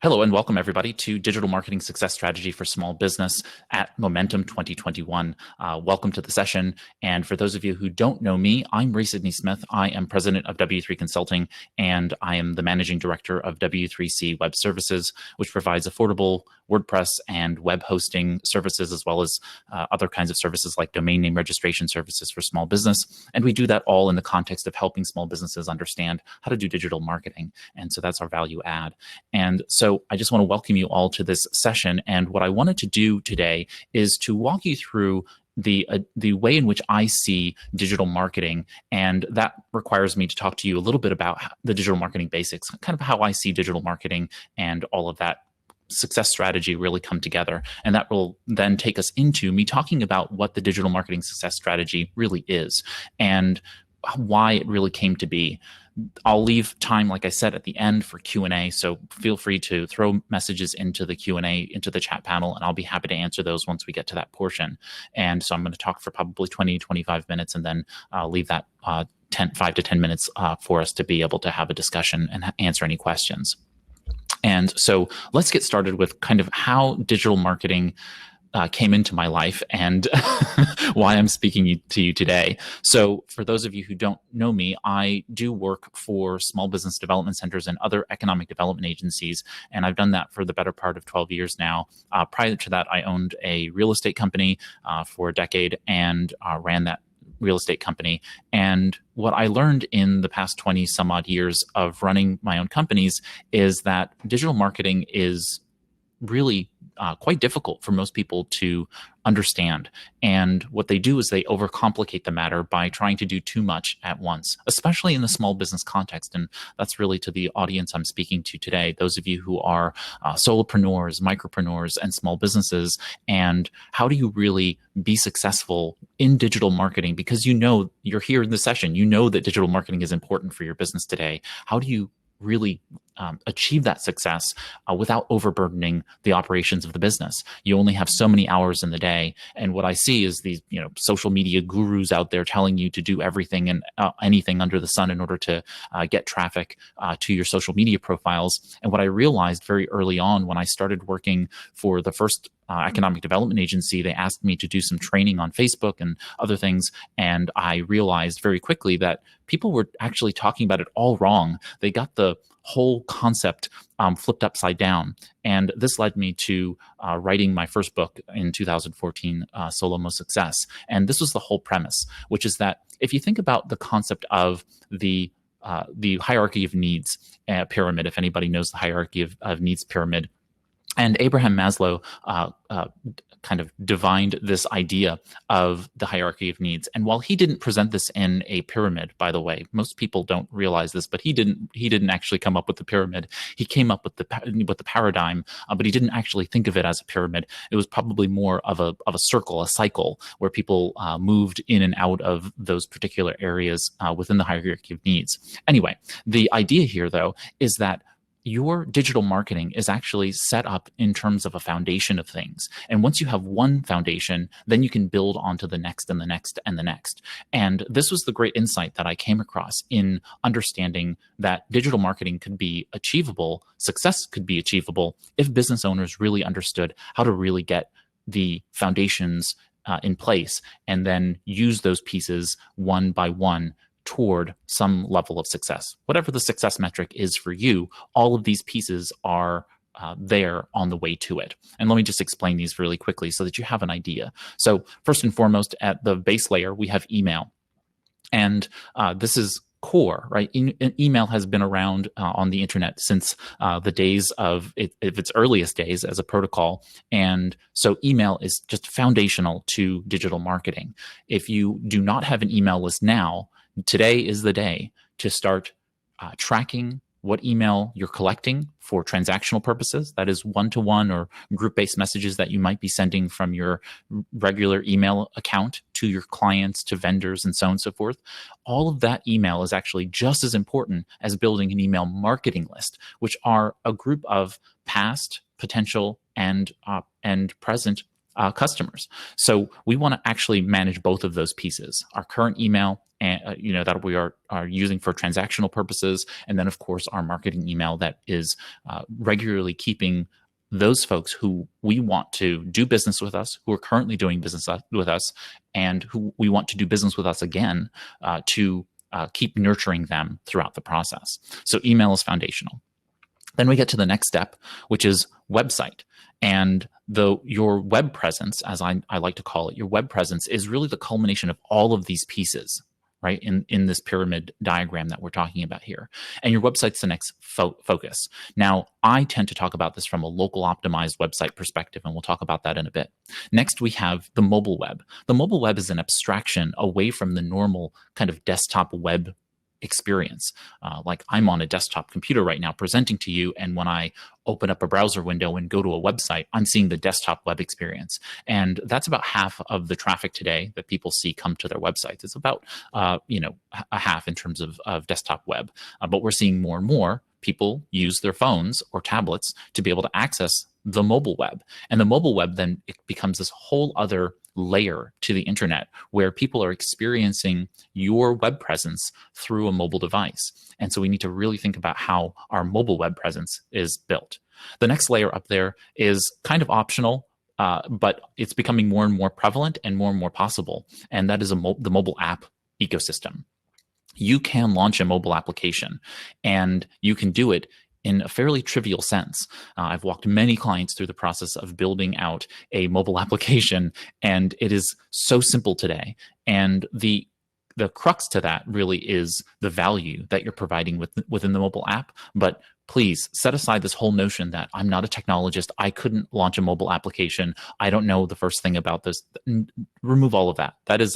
Hello and welcome everybody to Digital Marketing Success Strategy for Small Business at Momentum 2021. Welcome to the session. And for those of you who don't know me, I'm Ray Sidney-Smith. I am president of W3 Consulting, and I am the managing director of W3C Web Services, which provides affordable WordPress and web hosting services, as well as other kinds of services like domain name registration services for small business. And we do that all in the context of helping small businesses understand how to do digital marketing. And so that's our value add. And so I just want to welcome you all to this session. And what I wanted to do today is to walk you through the way in which I see digital marketing, and that requires me to talk to you a little bit about the digital marketing basics, kind of how I see digital marketing and all of that success strategy really come together. And that will then take us into me talking about what the digital marketing success strategy really is and why it really came to be. I'll leave time, like I said, at the end for Q&A, so feel free to throw messages into the Q&A, into the chat panel, and I'll be happy to answer those once we get to that portion. And so I'm going to talk for probably 20, 25 minutes, and then leave that 5 to 10 minutes for us to be able to have a discussion and answer any questions. And so let's get started with kind of how digital marketing came into my life and why I'm speaking to you today. So for those of you who don't know me, I do work for small business development centers and other economic development agencies, and I've done that for the better part of 12 years now. Prior to that, I owned a real estate company for a decade and ran that real estate company. And what I learned in the past 20 some odd years of running my own companies is that digital marketing is really quite difficult for most people to understand. And what they do is they overcomplicate the matter by trying to do too much at once, especially in the small business context. And that's really to the audience I'm speaking to today, those of you who are solopreneurs, micropreneurs, and small businesses. And how do you really be successful in digital marketing? Because you know, you're here in the session, you know that digital marketing is important for your business today. How do you really achieve that success without overburdening the operations of the business? You only have so many hours in the day, and what I see is these, social media gurus out there telling you to do everything and anything under the sun in order to get traffic to your social media profiles. And what I realized very early on when I started working for the first economic development agency, they asked me to do some training on Facebook and other things, and I realized very quickly that people were actually talking about it all wrong. They got the whole concept flipped upside down. And this led me to writing my first book in 2014, Solo Success. And this was the whole premise, which is that if you think about the concept of the hierarchy of needs pyramid, if anybody knows the hierarchy of needs pyramid, and Abraham Maslow kind of divined this idea of the hierarchy of needs. And while he didn't present this in a pyramid, by the way, most people don't realize this, but he didn't actually come up with the pyramid. He came up with the paradigm, but he didn't actually think of it as a pyramid. It was probably more of a circle, a cycle, where people moved in and out of those particular areas within the hierarchy of needs. Anyway, the idea here, though, is that your digital marketing is actually set up in terms of a foundation of things. And once you have one foundation, then you can build onto the next and the next and the next. And this was the great insight that I came across in understanding that digital marketing could be achievable, success could be achievable, if business owners really understood how to really get the foundations in place and then use those pieces one by one toward some level of success. Whatever the success metric is for you, all of these pieces are there on the way to it. And let me just explain these really quickly so that you have an idea. So first and foremost, at the base layer, we have email. And this is core, right? Email has been around on the internet since the days of its earliest days as a protocol. And so email is just foundational to digital marketing. If you do not have an email list now, today is the day to start tracking what email you're collecting for transactional purposes. That is one-to-one or group-based messages that you might be sending from your regular email account to your clients, to vendors, and so on and so forth. All of that email is actually just as important as building an email marketing list, which are a group of past, potential, and present customers. So we want to actually manage both of those pieces: our current email, and that we are using for transactional purposes, and then of course our marketing email that is regularly keeping those folks who we want to do business with us, who are currently doing business with us, and who we want to do business with us again, to keep nurturing them throughout the process. So email is foundational. Then we get to the next step, which is website. And your web presence, as I like to call it, your web presence is really the culmination of all of these pieces, right, in this pyramid diagram that we're talking about here. And your website's the next focus. Now, I tend to talk about this from a local optimized website perspective, and we'll talk about that in a bit. Next, we have the mobile web. The mobile web is an abstraction away from the normal kind of desktop web experience. Like I'm on a desktop computer right now presenting to you, and when I open up a browser window and go to a website, I'm seeing the desktop web experience. And that's about half of the traffic today that people see come to their websites. It's about a half in terms of desktop web. But we're seeing more and more people use their phones or tablets to be able to access the mobile web. And the mobile web then it becomes this whole other layer to the internet where people are experiencing your web presence through a mobile device. And so we need to really think about how our mobile web presence is built. The next layer up there is kind of optional, but it's becoming more and more prevalent and more possible. And that is the mobile app ecosystem. You can launch a mobile application, and you can do it in a fairly trivial sense. I've walked many clients through the process of building out a mobile application, and it is so simple today. And the crux to that really is the value that you're providing within the mobile app. But please set aside this whole notion that I'm not a technologist. I couldn't launch a mobile application. I don't know the first thing about this. Remove all of that. That is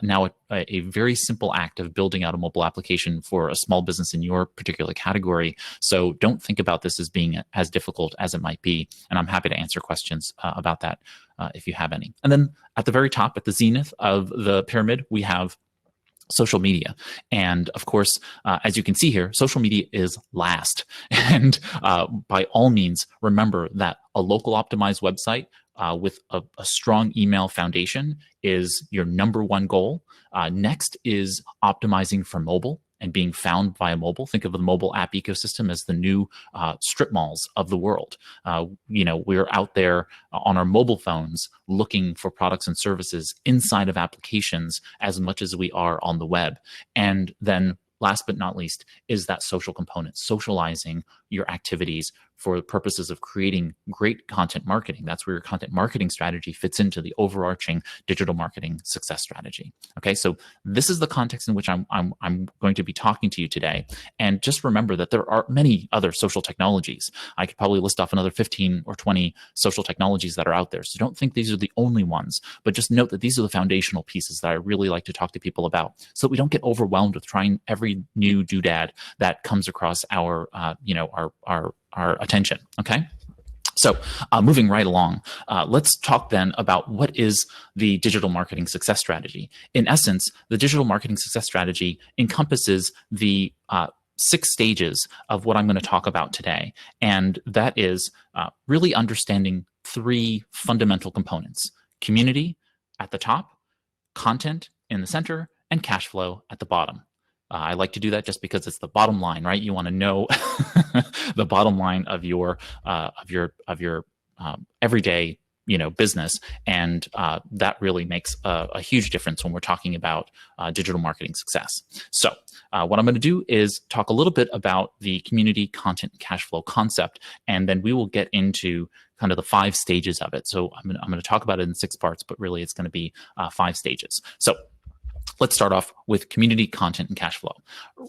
now a very simple act of building out a mobile application for a small business in your particular category. So don't think about this as being as difficult as it might be. And I'm happy to answer questions about that if you have any. And then at the very top, at the zenith of the pyramid, we have social media. And of course, as you can see here, social media is last. And by all means, remember that a local optimized website with a strong email foundation is your number one goal. Next is optimizing for mobile and being found via mobile. Think of the mobile app ecosystem as the new strip malls of the world. We're out there on our mobile phones looking for products and services inside of applications as much as we are on the web. And then last but not least is that social component, socializing your activities for the purposes of creating great content marketing. That's where your content marketing strategy fits into the overarching digital marketing success strategy. Okay, so this is the context in which I'm going to be talking to you today. And just remember that there are many other social technologies. I could probably list off another 15 or 20 social technologies that are out there. So don't think these are the only ones, but just note that these are the foundational pieces that I really like to talk to people about, so that we don't get overwhelmed with trying every new doodad that comes across our attention. Okay. So moving right along, let's talk then about what is the digital marketing success strategy. In essence, the digital marketing success strategy encompasses the 6 stages of what I'm going to talk about today. And that is really understanding 3 fundamental components: community at the top, content in the center, and cash flow at the bottom. I like to do that just because it's the bottom line, right? You want to know the bottom line of your everyday business, and that really makes a huge difference when we're talking about digital marketing success. So what I'm going to do is talk a little bit about the community, content, and cash flow concept, and then we will get into kind of the 5 stages of it. So I'm going to talk about it in 6 parts, but really it's going to be 5 stages. So let's start off with community, content, and cash flow.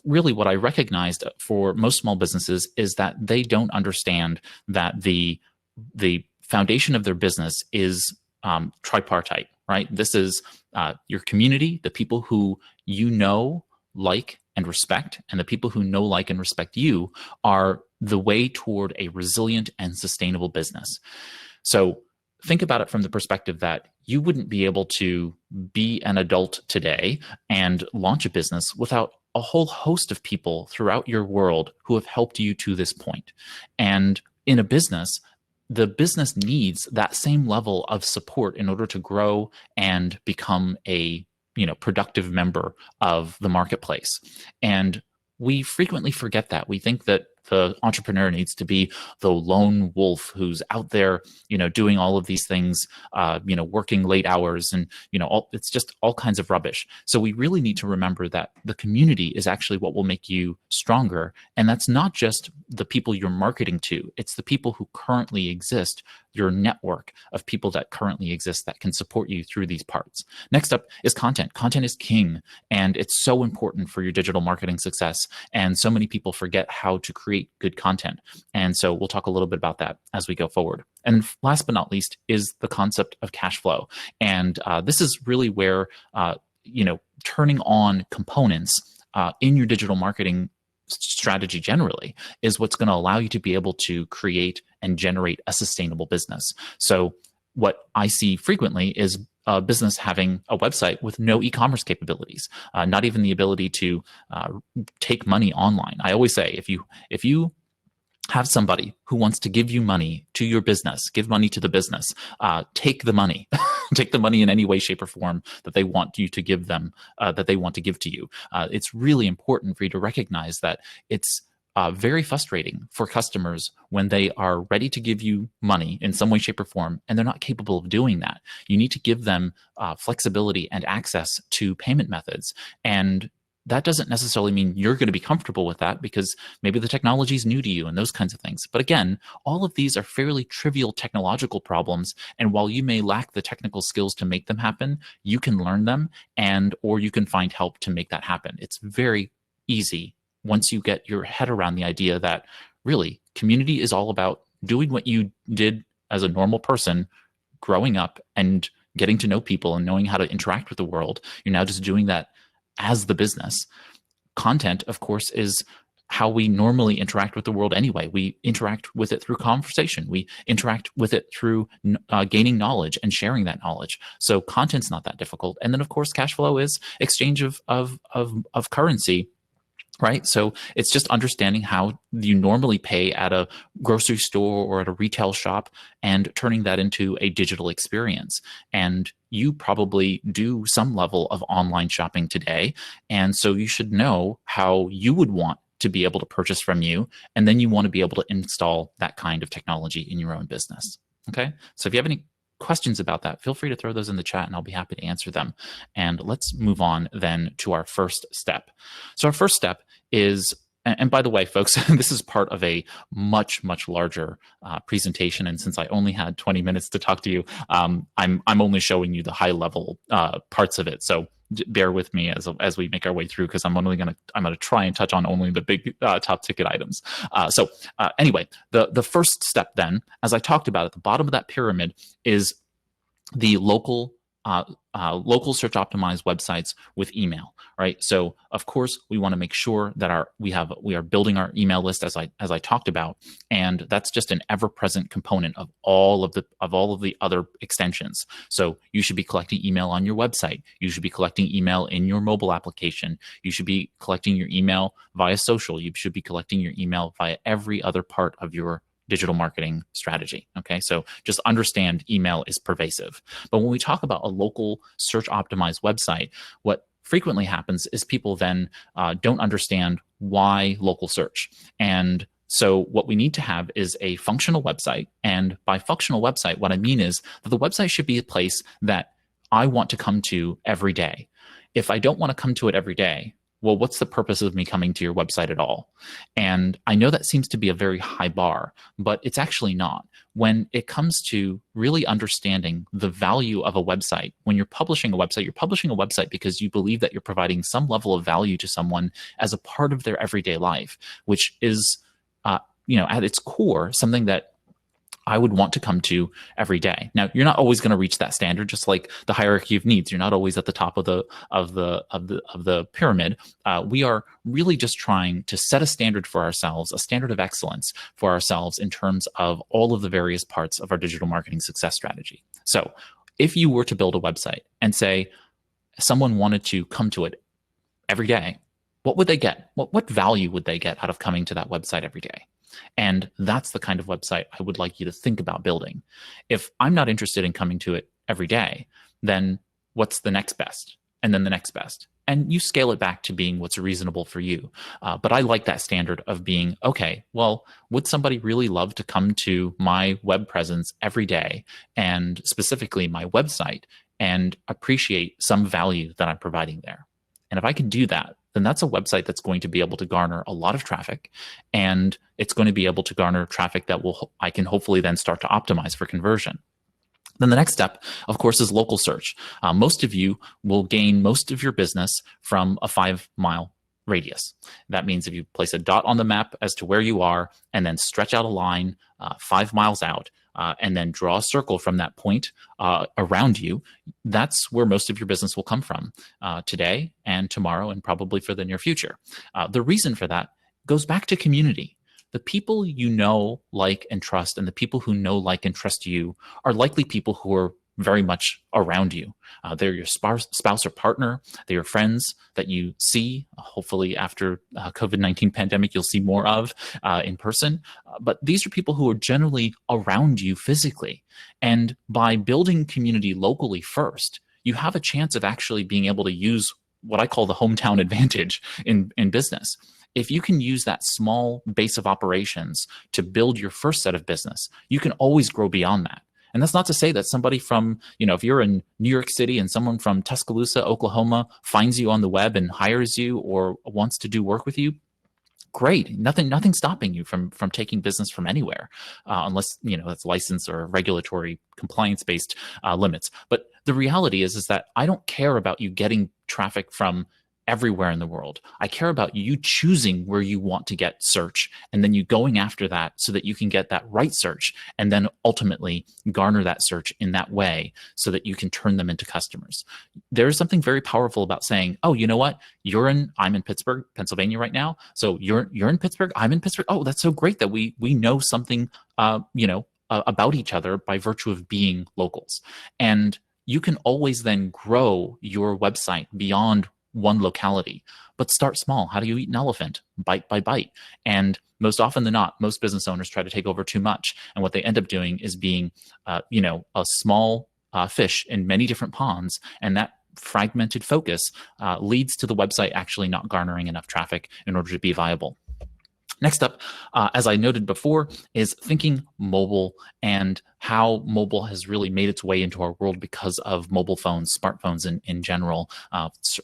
Really, what I recognized for most small businesses is that they don't understand that the foundation of their business is tripartite, right? This is your community, the people who you know, like, and respect, and the people who know, like, and respect you are the way toward a resilient and sustainable business. So think about it from the perspective that you wouldn't be able to be an adult today and launch a business without a whole host of people throughout your world who have helped you to this point. And in a business, the business needs that same level of support in order to grow and become a productive member of the marketplace. And we frequently forget that. We think that the entrepreneur needs to be the lone wolf who's out there, doing all of these things, working late hours, and it's just all kinds of rubbish. So we really need to remember that the community is actually what will make you stronger, and that's not just the people you're marketing to; it's the people who currently exist, your network of people that currently exist that can support you through these parts. Next up is content. Content is king, and it's so important for your digital marketing success. And so many people forget how to create good content. And so we'll talk a little bit about that as we go forward. And last but not least is the concept of cash flow. And this is really where, turning on components in your digital marketing strategy generally is what's going to allow you to be able to create and generate a sustainable business. So what I see frequently is a business having a website with no e-commerce capabilities, not even the ability to take money online. I always say, if you have somebody who wants to give you money to your business, give money to the business, take the money, take the money in any way, shape, or form that they want you to give them, that they want to give to you. It's really important for you to recognize that it's very frustrating for customers when they are ready to give you money in some way, shape, or form, and they're not capable of doing that. You need to give them flexibility and access to payment methods. And that doesn't necessarily mean you're going to be comfortable with that, because maybe the technology is new to you and those kinds of things. But again, all of these are fairly trivial technological problems. And while you may lack the technical skills to make them happen, you can learn them or you can find help to make that happen. It's very easy once you get your head around the idea that really community is all about doing what you did as a normal person growing up and getting to know people and knowing how to interact with the world. You're now just doing that as the business. Content, of course, is how we normally interact with the world anyway. We interact with it through conversation. We interact with it through gaining knowledge and sharing that knowledge. So content's not that difficult. And then, of course, cash flow is exchange of currency. Right. So it's just understanding how you normally pay at a grocery store or at a retail shop and turning that into a digital experience. And you probably do some level of online shopping today. And so you should know how you would want to be able to purchase from you. And then you want to be able to install that kind of technology in your own business. Okay. So if you have any questions about that, feel free to throw those in the chat and I'll be happy to answer them. And let's move on then to our first step. So our first step is, and by the way, folks, this is part of a much, much larger presentation. And since I only had 20 minutes to talk to you, I'm only showing you the high level parts of it. So bear with me as we make our way through, because I'm going to try and touch on only the big top ticket items. Anyway, the first step then, as I talked about at the bottom of that pyramid, is the local search optimized websites with email, right? So of course we want to make sure that we are building our email list as I talked about, and that's just an ever-present component of all of the other extensions. So you should be collecting email on your website. You should be collecting email in your mobile application. You should be collecting your email via social. You should be collecting your email via every other part of your digital marketing strategy. Okay, so just understand email is pervasive. But when we talk about a local search optimized website, what frequently happens is people then don't understand why local search. And so what we need to have is a functional website. And by functional website, what I mean is that the website should be a place that I want to come to every day. If I don't want to come to it every day, well, what's the purpose of me coming to your website at all? And I know that seems to be a very high bar, but it's actually not. When it comes to really understanding the value of a website, when you're publishing a website because you believe that you're providing some level of value to someone as a part of their everyday life, which is, at its core, something that I would want to come to every day. Now, you're not always going to reach that standard, just like the hierarchy of needs. You're not always at the top of the pyramid. We are really just trying to set a standard for ourselves, a standard of excellence for ourselves in terms of all of the various parts of our digital marketing success strategy. So if you were to build a website and say someone wanted to come to it every day, what would they get? What value would they get out of coming to that website every day? And that's the kind of website I would like you to think about building. If I'm not interested in coming to it every day, then what's the next best? And then the next best. And you scale it back to being what's reasonable for you. But I like that standard of being, okay, well, would somebody really love to come to my web presence every day, and specifically my website, and appreciate some value that I'm providing there? And if I can do that, then that's a website that's going to be able to garner a lot of traffic, and it's going to be able to garner traffic that I can hopefully then start to optimize for conversion. Then the next step, of course, is local search. Most of you will gain most of your business from a 5-mile radius. That means if you place a dot on the map as to where you are, and then stretch out a line 5 miles out, and then draw a circle from that point around you, that's where most of your business will come from today and tomorrow, and probably for the near future. The reason for that goes back to community. The people you know, like, and trust, and the people who know, like, and trust you are likely people who are very much around you. They're your spouse or partner. They're your friends that you see, hopefully after COVID-19 pandemic, you'll see more of in person. But these are people who are generally around you physically. And by building community locally first, you have a chance of actually being able to use what I call the hometown advantage in business. If you can use that small base of operations to build your first set of business, you can always grow beyond that. And that's not to say that somebody from, if you're in New York City and someone from Tuscaloosa, Oklahoma finds you on the web and hires you or wants to do work with you, great. Nothing stopping you from taking business from anywhere, unless, it's license or regulatory compliance-based limits. But the reality is that I don't care about you getting traffic from everywhere in the world. I care about you choosing where you want to get search, and then you going after that so that you can get that right search, and then ultimately garner that search in that way so that you can turn them into customers. There's something very powerful about saying, oh, you know what? I'm in Pittsburgh, Pennsylvania right now. So you're in Pittsburgh, I'm in Pittsburgh. Oh, that's so great that we know something, about each other by virtue of being locals. And you can always then grow your website beyond one locality, but start small. How do you eat an elephant? Bite by bite. And most often than not, most business owners try to take over too much. And what they end up doing is being, a small fish in many different ponds. And that fragmented focus leads to the website actually not garnering enough traffic in order to be viable. Next up, as I noted before, is thinking mobile and how mobile has really made its way into our world because of mobile phones, smartphones in general,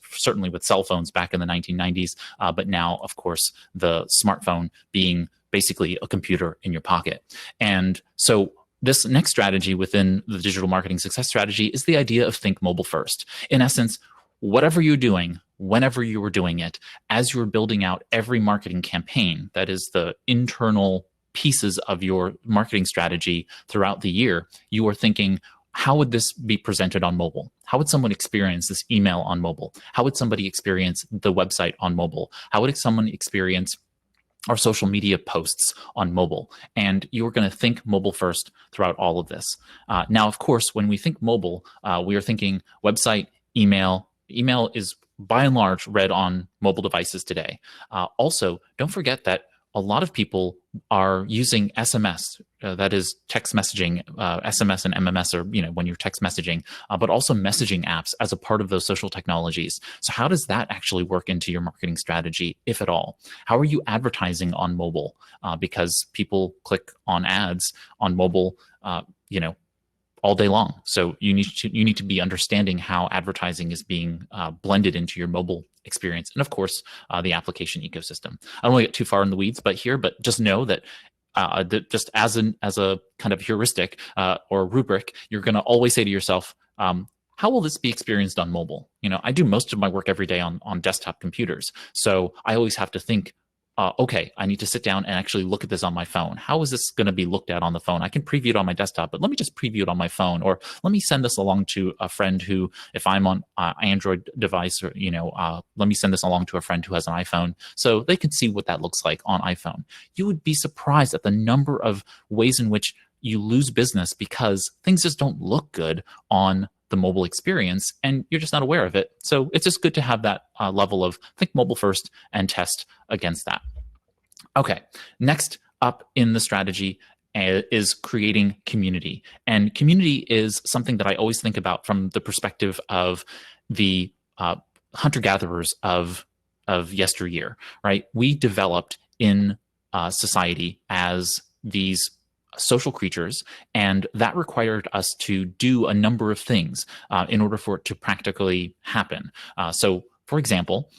certainly with cell phones back in the 1990s, but now, of course, the smartphone being basically a computer in your pocket. And so this next strategy within the digital marketing success strategy is the idea of think mobile first. In essence, whatever you're doing, whenever you were doing it, as you're building out every marketing campaign, that is the internal pieces of your marketing strategy throughout the year, you are thinking, how would this be presented on mobile? How would someone experience this email on mobile? How would somebody experience the website on mobile? How would someone experience our social media posts on mobile? And you're going to think mobile first throughout all of this. Now, of course, when we think mobile, we are thinking website, email. Email is by and large read on mobile devices today. Also, don't forget that a lot of people are using SMS, that is text messaging. SMS and MMS are, when you're text messaging, but also messaging apps as a part of those social technologies. So how does that actually work into your marketing strategy, if at all? How are you advertising on mobile? Because people click on ads on mobile, all day long. So you need to be understanding how advertising is being blended into your mobile experience, and of course the application ecosystem. I don't want to get too far in the weeds, but just know that just as a kind of heuristic or rubric, you're going to always say to yourself, how will this be experienced on mobile? I do most of my work every day on desktop computers, so I always have to think, okay, I need to sit down and actually look at this on my phone. How is this going to be looked at on the phone? I can preview it on my desktop, but let me just preview it on my phone, or let me send this along to a friend who, if I'm on Android device, or let me send this along to a friend who has an iPhone, so they can see what that looks like on iPhone. You would be surprised at the number of ways in which you lose business because things just don't look good on the mobile experience, and you're just not aware of it. So it's just good to have that level of think mobile first and test against that. Okay, next up in the strategy is creating community. And community is something that I always think about from the perspective of the hunter-gatherers of yesteryear, right? We developed in society as these social creatures, and that required us to do a number of things in order for it to practically happen. So, for example,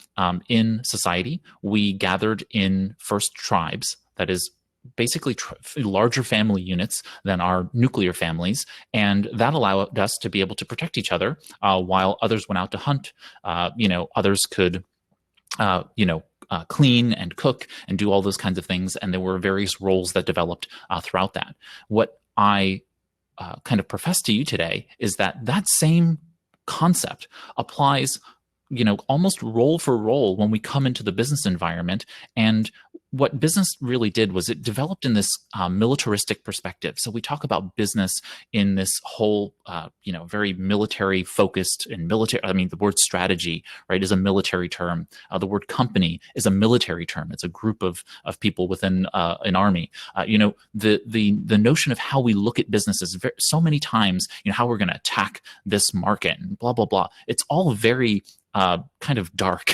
in society, we gathered in first tribes, that is basically larger family units than our nuclear families, and that allowed us to be able to protect each other while others went out to hunt. Others could clean and cook and do all those kinds of things. And there were various roles that developed throughout that. What I kind of profess to you today is that that same concept applies, almost role for role when we come into the business environment. And what business really did was it developed in this militaristic perspective. So we talk about business in this whole, very military focused and military. I mean, the word strategy, right, is a military term. The word company is a military term. It's a group of people within an army. The notion of how we look at business is so many times, how we're going to attack this market and blah, blah, blah. It's all very kind of dark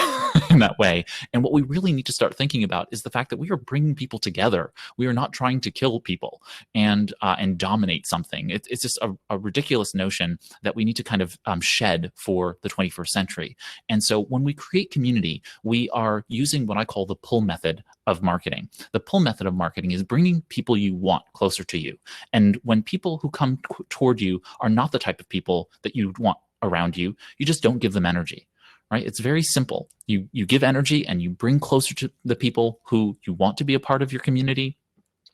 in that way. And what we really need to start thinking about is the fact that we are bringing people together. We are not trying to kill people and dominate something. It's just a ridiculous notion that we need to kind of shed for the 21st century. And so when we create community, we are using what I call the pull method of marketing. The pull method of marketing is bringing people you want closer to you. And when people who come toward you are not the type of people that you want around you, you just don't give them energy. Right? It's very simple. You give energy and you bring closer to the people who you want to be a part of your community,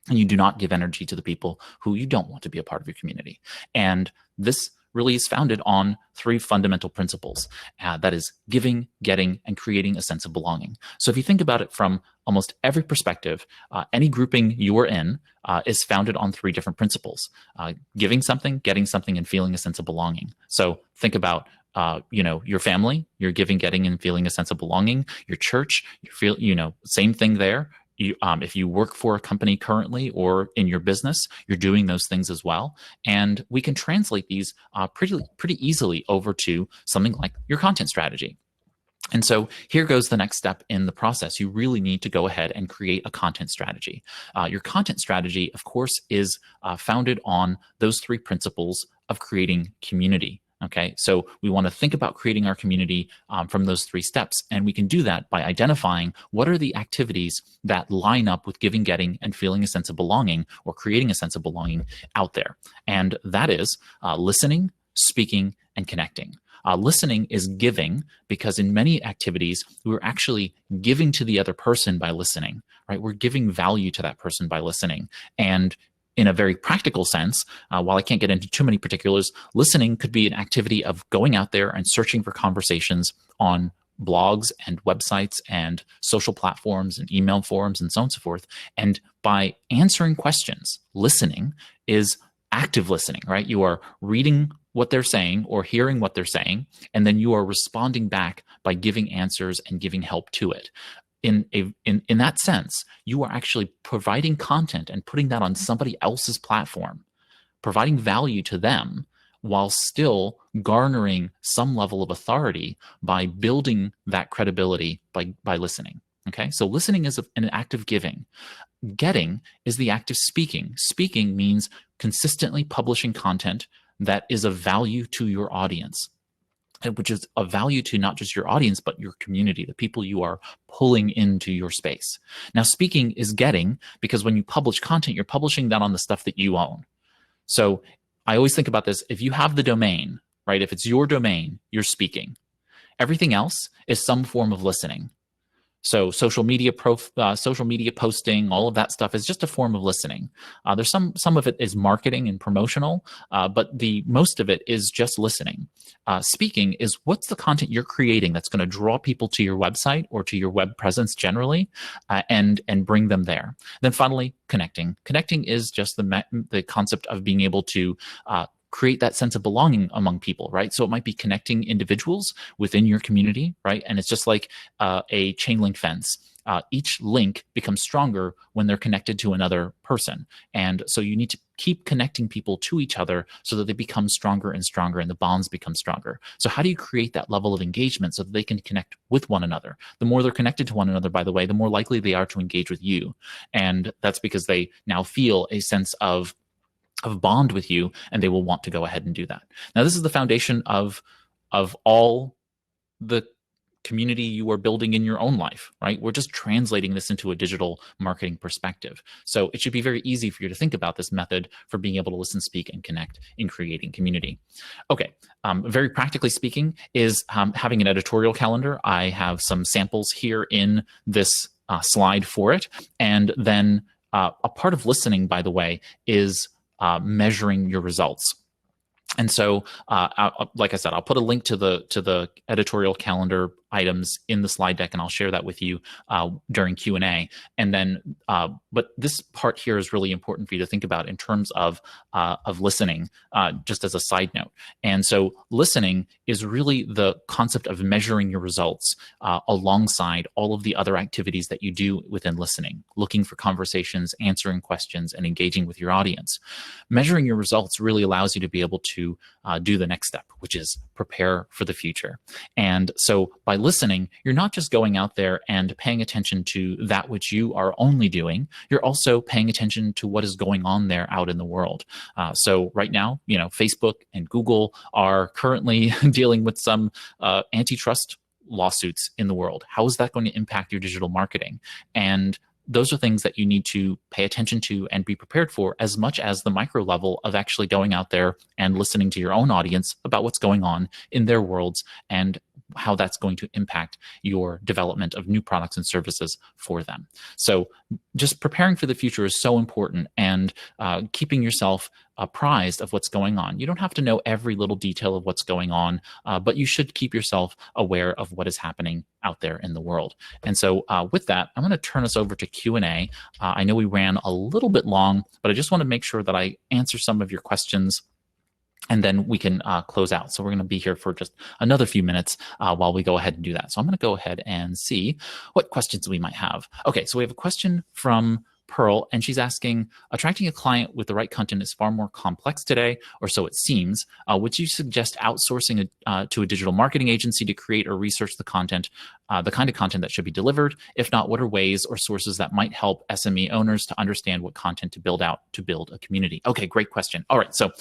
and you do not give energy to the people who you don't want to be a part of your community. And this really is founded on three fundamental principles. That is giving, getting, and creating a sense of belonging. So if you think about it from almost every perspective, any grouping you are in is founded on three different principles: giving something, getting something, and feeling a sense of belonging. So think about your family, you're giving, getting, and feeling a sense of belonging. Your church, you feel, same thing there. If you work for a company currently or in your business, you're doing those things as well. And we can translate these pretty easily over to something like your content strategy. And so here goes the next step in the process. You really need to go ahead and create a content strategy. Your content strategy, of course, is founded on those three principles of creating community. Okay, so we want to think about creating our community from those three steps. And we can do that by identifying what are the activities that line up with giving, getting, and feeling a sense of belonging, or creating a sense of belonging out there. And that is listening, speaking, and connecting. Listening is giving, because in many activities, we're actually giving to the other person by listening, right? We're giving value to that person by listening. And in a very practical sense, while I can't get into too many particulars, listening could be an activity of going out there and searching for conversations on blogs and websites and social platforms and email forums and so on and so forth. And by answering questions, listening is active listening, right? You are reading what they're saying or hearing what they're saying, and then you are responding back by giving answers and giving help to it. In that sense, you are actually providing content and putting that on somebody else's platform, providing value to them while still garnering some level of authority by building that credibility by listening. Okay, so listening is an act of giving. Getting is the act of speaking. Speaking means consistently publishing content that is of value to your audience, which is of value to not just your audience, but your community, the people you are pulling into your space. Now, speaking is getting, because when you publish content, you're publishing that on the stuff that you own. So I always think about this. If you have the domain, right, if it's your domain, you're speaking. Everything else is some form of listening. So social media posting, all of that stuff is just a form of listening. There's some of it is marketing and promotional, but the most of it is just listening. Speaking is what's the content you're creating that's going to draw people to your website or to your web presence generally, and bring them there. Then finally, connecting. Connecting is just the concept of being able to create that sense of belonging among people, right? So it might be connecting individuals within your community, right? And it's just like a chain link fence. each link becomes stronger when they're connected to another person. And so you need to keep connecting people to each other so that they become stronger and stronger and the bonds become stronger. So how do you create that level of engagement so that they can connect with one another? The more they're connected to one another, by the way, the more likely they are to engage with you. And that's because they now feel a sense of bond with you, and they will want to go ahead and do that. Now, this is the foundation of all the community you are building in your own life, right? We're just translating this into a digital marketing perspective. So it should be very easy for you to think about this method for being able to listen, speak, and connect in creating community. Okay, very practically speaking is having an editorial calendar. I have some samples here in this slide for it. And then a part of listening, by the way, is measuring your results. And so, like I said, I'll put a link to the editorial calendar items in the slide deck, and I'll share that with you during Q&A. And then, but this part here is really important for you to think about in terms of listening, just as a side note. And so listening is really the concept of measuring your results alongside all of the other activities that you do within listening, looking for conversations, answering questions, and engaging with your audience. Measuring your results really allows you to be able to do the next step, which is prepare for the future. And so by listening, you're not just going out there and paying attention to that which you are only doing, you're also paying attention to what is going on there out in the world. So right now, Facebook and Google are currently dealing with some antitrust lawsuits in the world. How is that going to impact your digital marketing? And those are things that you need to pay attention to and be prepared for, as much as the micro level of actually going out there and listening to your own audience about what's going on in their worlds and how that's going to impact your development of new products and services for them. So just preparing for the future is so important, and keeping yourself apprised of what's going on. You don't have to know every little detail of what's going on, but you should keep yourself aware of what is happening out there in the world. And so with that, I'm going to turn us over to Q&A. I know we ran a little bit long, but I just want to make sure that I answer some of your questions, and then we can close out. So we're going to be here for just another few minutes while we go ahead and do that. So I'm going to go ahead and see what questions we might have. Okay, so we have a question from Pearl, and she's asking, attracting a client with the right content is far more complex today, or so it seems. Would you suggest outsourcing to a digital marketing agency to create or research the content, the kind of content that should be delivered? If not, what are ways or sources that might help SME owners to understand what content to build out to build a community? Okay, great question. All right, so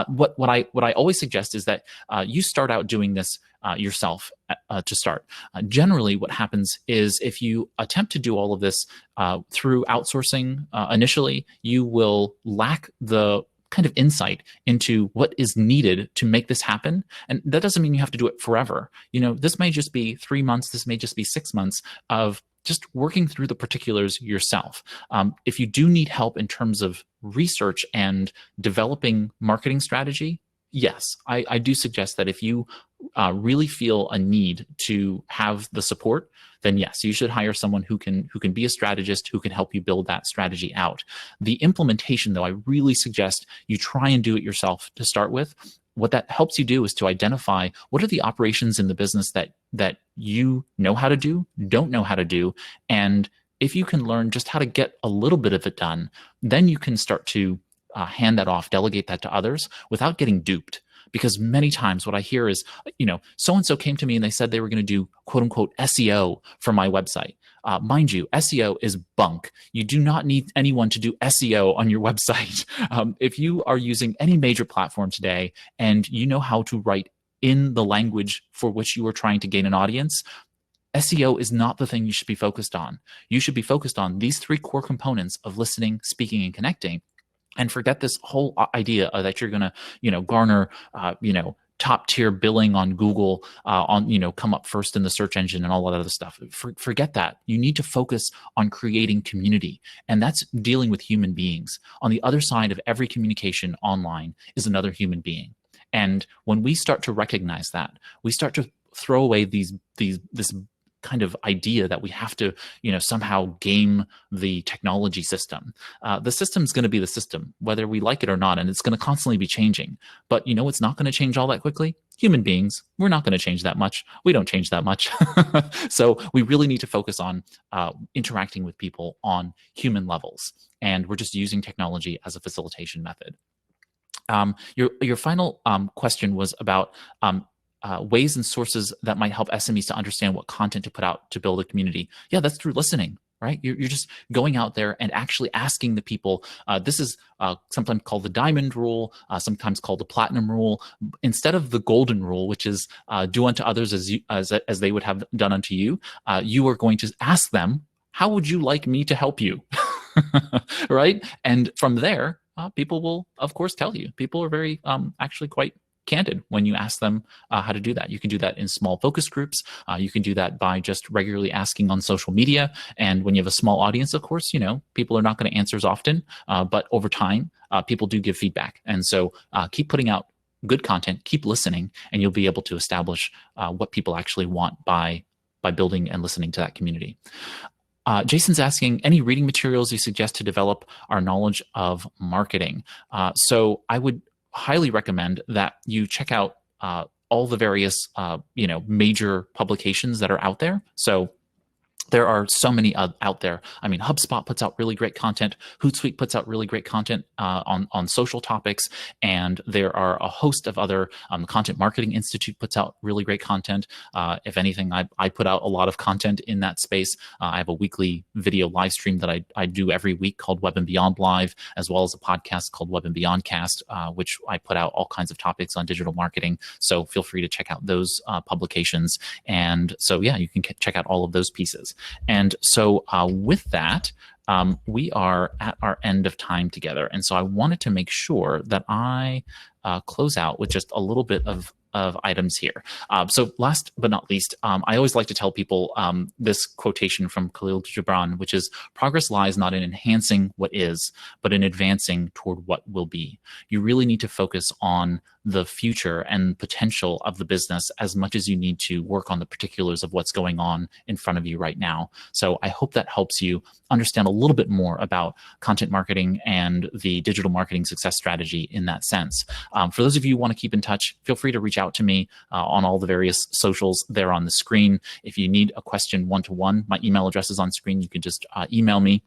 what I always suggest is that you start out doing this yourself to start. Generally, what happens is if you attempt to do all of this through outsourcing initially, you will lack the kind of insight into what is needed to make this happen. And that doesn't mean you have to do it forever. This may just be 3 months. This may just be 6 months of just working through the particulars yourself. If you do need help in terms of research and developing marketing strategy, yes, I do suggest that if you really feel a need to have the support, then yes, you should hire someone who can be a strategist, who can help you build that strategy out. The implementation, though, I really suggest you try and do it yourself to start with. What that helps you do is to identify what are the operations in the business that you know how to do, don't know how to do, and if you can learn just how to get a little bit of it done, then you can start to hand that off, delegate that to others without getting duped. Because many times what I hear is, so-and-so came to me and they said they were going to do quote unquote SEO for my website. Mind you, SEO is bunk. You do not need anyone to do SEO on your website. If you are using any major platform today and you know how to write in the language for which you are trying to gain an audience, SEO is not the thing you should be focused on. You should be focused on these 3 core components of listening, speaking, and connecting. And forget this whole idea that you're going to, garner, top tier billing on Google, come up first in the search engine and all that other stuff. Forget that. You need to focus on creating community, and that's dealing with human beings. On the other side of every communication online is another human being. And when we start to recognize that, we start to throw away this kind of idea that we have to, somehow game the technology system. The system's going to be the system, whether we like it or not, and it's going to constantly be changing. But it's not going to change all that quickly. Human beings, we're not going to change that much. We don't change that much. So we really need to focus on interacting with people on human levels. And we're just using technology as a facilitation method. Your final question was about ways and sources that might help SMEs to understand what content to put out to build a community. Yeah, that's through listening, right? You're just going out there and actually asking the people. This is sometimes called the diamond rule, sometimes called the platinum rule. Instead of the golden rule, which is do unto others as they would have done unto you, you are going to ask them, how would you like me to help you? Right? And from there, people will, of course, tell you. People are very actually quite candid when you ask them how to do that. You can do that in small focus groups. You can do that by just regularly asking on social media. And when you have a small audience, of course, people are not going to answer as often. But over time, people do give feedback. And so keep putting out good content, keep listening, and you'll be able to establish what people actually want by building and listening to that community. Jason's asking, any reading materials you suggest to develop our knowledge of marketing? So I would highly recommend that you check out all the various major publications that are out there. So there are so many out there. I mean, HubSpot puts out really great content. Hootsuite puts out really great content on social topics. And there are a host of other, Content Marketing Institute puts out really great content. If anything, I put out a lot of content in that space. I have a weekly video live stream that I do every week called Web and Beyond Live, as well as a podcast called Web and Beyond Cast, which I put out all kinds of topics on digital marketing. So feel free to check out those publications. And so, yeah, you can check out all of those pieces. And so with that, we are at our end of time together. And so I wanted to make sure that I close out with just a little bit of items here. So last but not least, I always like to tell people this quotation from Khalil Gibran, which is, progress lies not in enhancing what is, but in advancing toward what will be. You really need to focus on the future and potential of the business as much as you need to work on the particulars of what's going on in front of you right now. So I hope that helps you understand a little bit more about content marketing and the digital marketing success strategy in that sense. For those of you who want to keep in touch, feel free to reach out to me on all the various socials there on the screen. If you need a question one-to-one, my email address is on screen. You can just email me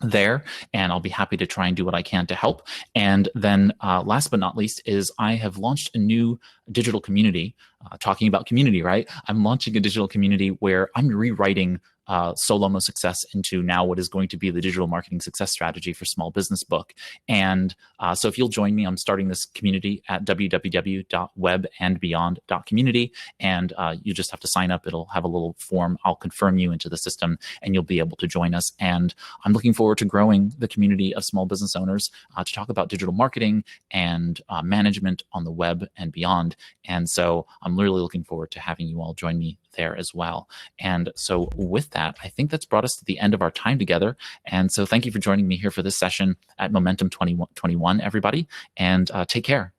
there, and I'll be happy to try and do what I can to help. And then last but not least is I have launched a new digital community, talking about community, right? I'm launching a digital community where I'm rewriting Solomo Success into now what is going to be the digital marketing success strategy for small business book. And so if you'll join me, I'm starting this community at www.webandbeyond.community. And you just have to sign up. It'll have a little form. I'll confirm you into the system and you'll be able to join us. And I'm looking forward to growing the community of small business owners to talk about digital marketing and management on the web and beyond. And so I'm really looking forward to having you all join me there as well. And so with that, I think that's brought us to the end of our time together. And so thank you for joining me here for this session at Momentum 2021, everybody, and take care.